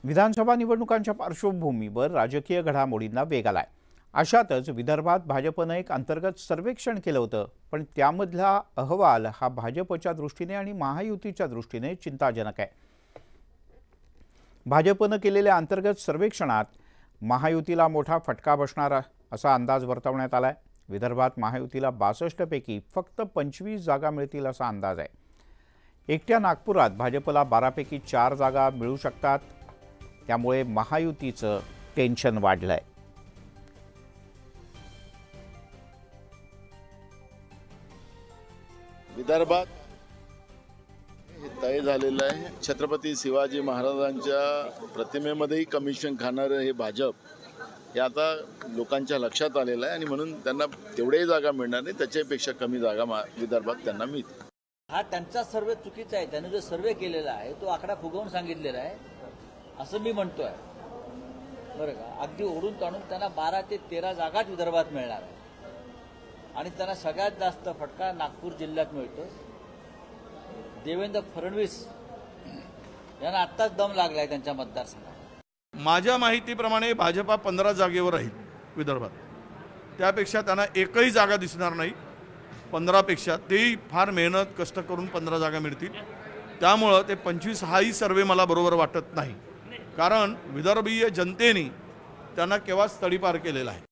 विधानसभा निवडणुकांच्या पार्श्वभूमीवर राजकीय घडामोडींना वेग आलाय। अशातच विदर्भात भाजपने एक अंतर्गत सर्वेक्षण केलं होतं, पण त्यामधला अहवाल हा भाजपच्या दृष्टीने आणि महायुतीच्या दृष्टीने चिंताजनक आहे। भाजपने केलेल्या अंतर्गत सर्वेक्षणात महायुतीला मोठा फटका बसणार असा अंदाज वर्तवण्यात आलाय। विदर्भात महायुतीला 62 पैकी फक्त 25 जागा मिळतील असा अंदाज आहे। एकट्या नागपुरात भाजपला 12 पैकी 4 जागा मिळू शकतात, त्यामुळे महायुतीचं टेन्शन वाढलंय। विदर्भात हे तय झालेलं आहे। छत्रपती शिवाजी महाराजांच्या प्रतिमेमध्येही कमिशन खाणारं हे भाजप हे आता लोकांच्या लक्षात आलेलं आहे आणि म्हणून त्यांना तेवढेही जागा मिळणार नाही, त्याच्यापेक्षा कमी जागा विदर्भात त्यांना मिळतील। हा त्यांचा सर्वे चुकीचा आहे। त्यांनी जो सर्वे केलेला आहे तो आकडा फुगवून सांगितलेला आहे असं मी म्हणतोय, बरं का। अगदी ओढून ताणून त्यांना 12 ते 13 जागाच विदर्भात मिळणार आहे आणि त्यांना सगळ्यात जास्त फटका नागपूर जिल्ह्यात मिळतो। देवेंद्र फडणवीस यांना आत्ताच दम लागलाय त्यांच्या मतदारसंघात। माझ्या माहितीप्रमाणे भाजपा 15 जागेवर राहील विदर्भात, त्यापेक्षा त्यांना एकही जागा दिसणार नाही। 15 पेक्षा तेही फार मेहनत कष्ट करून 15 जागा मिळतील, त्यामुळं ते 25 हाही सर्वे मला बरोबर वाटत नाही, कारण विदर्भीय जनतेने त्यांना केव्हाच तडीपार केलेला आहे।